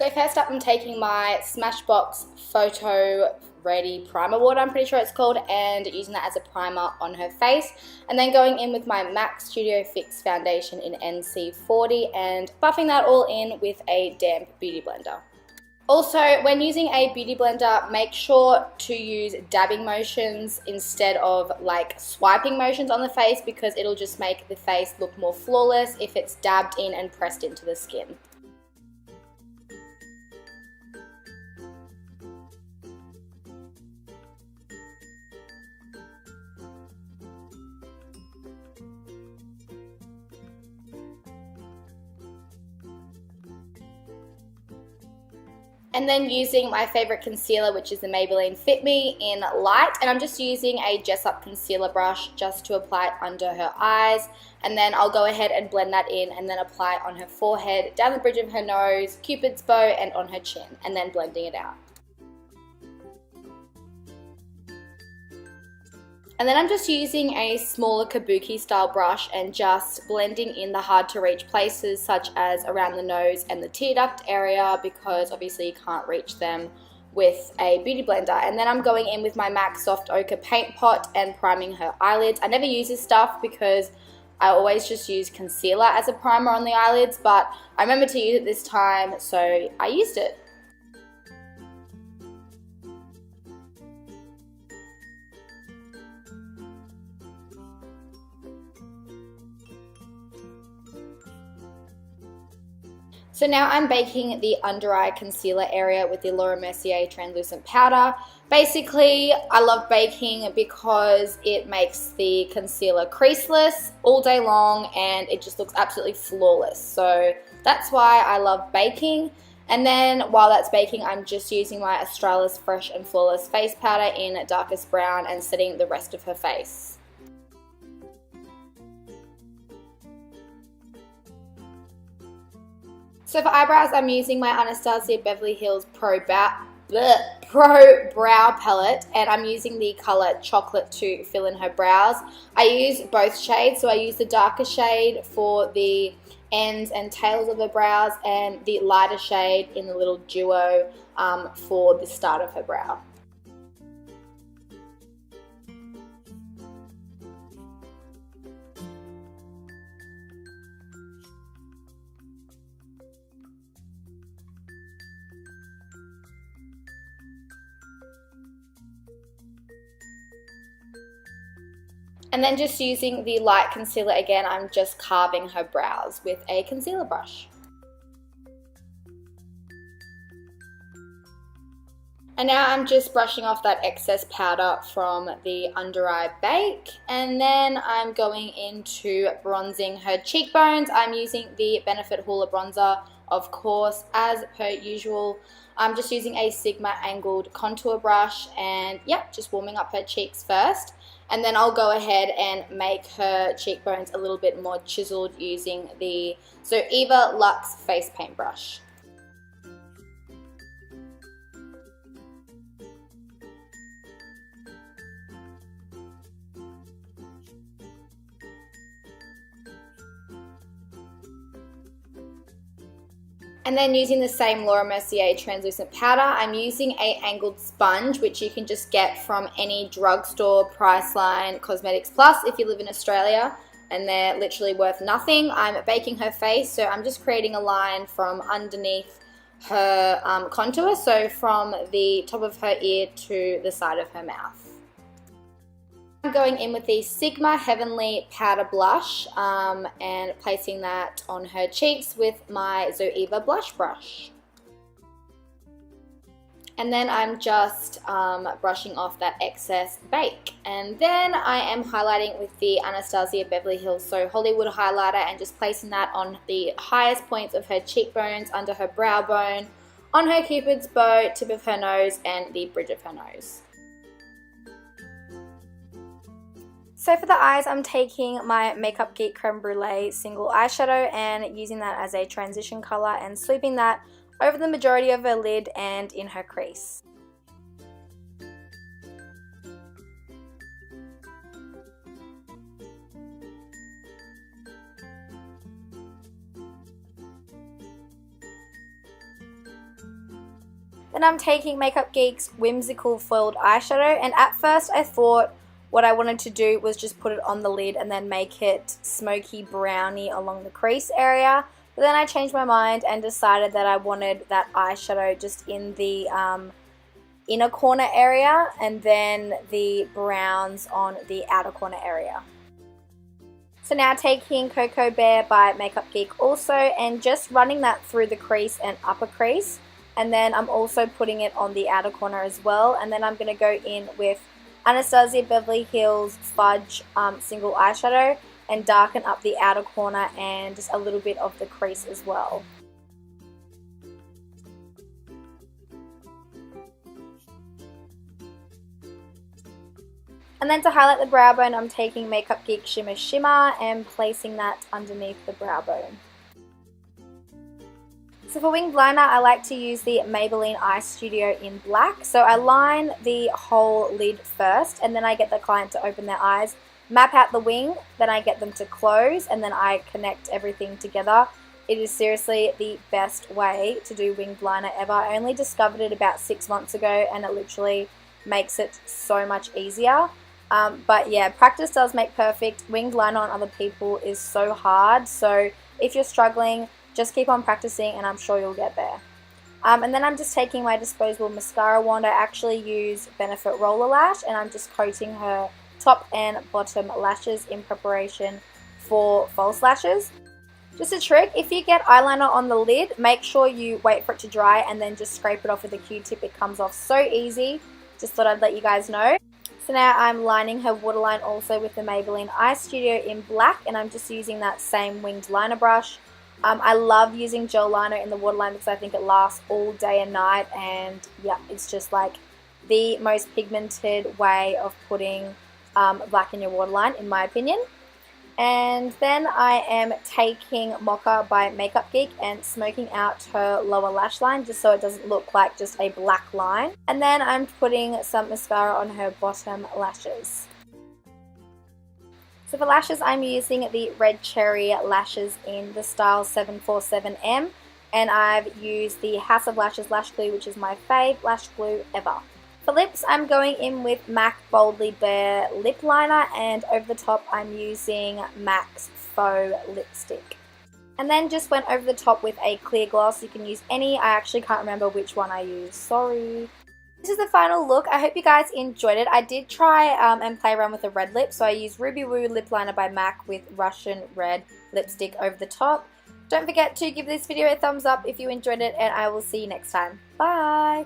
So first up, I'm taking my Smashbox Photo Ready Primer Water, I'm pretty sure it's called, and using that as a primer on her face. And then going in with my MAC Studio Fix Foundation in NC40 and buffing that all in with a damp beauty blender. Also, when using a beauty blender, make sure to use dabbing motions instead of like swiping motions on the face, because it'll just make the face look more flawless if it's dabbed in and pressed into the skin. And then using my favorite concealer, which is the Maybelline Fit Me in Light, and I'm just using a Jessup concealer brush just to apply it under her eyes, and then I'll go ahead and blend that in and then apply it on her forehead, down the bridge of her nose, Cupid's bow, and on her chin, and then blending it out. And then I'm just using a smaller kabuki style brush and just blending in the hard to reach places such as around the nose and the tear duct area, because obviously you can't reach them with a beauty blender. And then I'm going in with my MAC Soft Ochre Paint Pot and priming her eyelids. I never use this stuff because I always just use concealer as a primer on the eyelids, but I remember to use it this time, so I used it. So now I'm baking the under eye concealer area with the Laura Mercier translucent powder. Basically, I love baking because it makes the concealer creaseless all day long and it just looks absolutely flawless. So that's why I love baking. And then while that's baking, I'm just using my Australis Fresh and Flawless face powder in darkest brown and setting the rest of her face. So for eyebrows, I'm using my Anastasia Beverly Hills Pro Brow Palette, and I'm using the color Chocolate to fill in her brows. I use both shades, so I use the darker shade for the ends and tails of her brows and the lighter shade in the little duo for the start of her brow. And then just using the light concealer again, I'm just carving her brows with a concealer brush. And now I'm just brushing off that excess powder from the under eye bake. And then I'm going into bronzing her cheekbones. I'm using the Benefit Hoola bronzer, of course, as per usual. I'm just using a Sigma angled contour brush and just warming up her cheeks first. And then I'll go ahead and make her cheekbones a little bit more chiseled using the Zoeva Luxe face paint brush. And then using the same Laura Mercier translucent powder, I'm using a angled sponge, which you can just get from any drugstore, Priceline, Cosmetics Plus if you live in Australia, and they're literally worth nothing. I'm baking her face, so I'm just creating a line from underneath her contour, so from the top of her ear to the side of her mouth. I'm going in with the Sigma Heavenly Powder Blush and placing that on her cheeks with my Zoeva blush brush. And then I'm just brushing off that excess bake. And then I am highlighting with the Anastasia Beverly Hills So Hollywood highlighter and just placing that on the highest points of her cheekbones, under her brow bone, on her Cupid's bow, tip of her nose, and the bridge of her nose. So for the eyes, I'm taking my Makeup Geek Creme Brulee single eyeshadow and using that as a transition color and sweeping that over the majority of her lid and in her crease. Then I'm taking Makeup Geek's Whimsical Foiled Eyeshadow, and at first I thought what I wanted to do was just put it on the lid and then make it smoky browny along the crease area. But then I changed my mind and decided that I wanted that eyeshadow just in the inner corner area and then the browns on the outer corner area. So now taking Cocoa Bear by Makeup Geek also and just running that through the crease and upper crease, and then I'm also putting it on the outer corner as well, and then I'm going to go in with Anastasia Beverly Hills Fudge single eyeshadow and darken up the outer corner and just a little bit of the crease as well. And then to highlight the brow bone, I'm taking Makeup Geek Shimmer Shimmer and placing that underneath the brow bone. So for winged liner, I like to use the Maybelline Eye Studio in black. So I line the whole lid first, and then I get the client to open their eyes, map out the wing, then I get them to close, and then I connect everything together. It is seriously the best way to do winged liner ever. I only discovered it about 6 months ago, and it literally makes it so much easier. But yeah, practice does make perfect. Winged liner on other people is so hard, so if you're struggling, just keep on practicing and I'm sure you'll get there. And then I'm just taking my disposable mascara wand. I actually use Benefit Roller Lash, and I'm just coating her top and bottom lashes in preparation for false lashes. Just a trick, if you get eyeliner on the lid, make sure you wait for it to dry and then just scrape it off with a Q-tip. It comes off so easy. Just thought I'd let you guys know. So now I'm lining her waterline also with the Maybelline Eye Studio in black, and I'm just using that same winged liner brush. I love using gel liner in the waterline because I think it lasts all day and night, and yeah, it's just like the most pigmented way of putting black in your waterline in my opinion. And then I am taking Mocha by Makeup Geek and smoking out her lower lash line just so it doesn't look like just a black line. And then I'm putting some mascara on her bottom lashes. So for lashes, I'm using the Red Cherry lashes in the style 747M, and I've used the House of Lashes lash glue, which is my fave lash glue ever. For lips, I'm going in with MAC Boldly Bare lip liner, and over the top I'm using MAC's Faux lipstick. And then just went over the top with a clear gloss. You can use any. I actually can't remember which one I used. Sorry. This is the final look. I hope you guys enjoyed it. I did try and play around with a red lip. So I used Ruby Woo lip liner by MAC with Russian red lipstick over the top. Don't forget to give this video a thumbs up if you enjoyed it, and I will see you next time. Bye!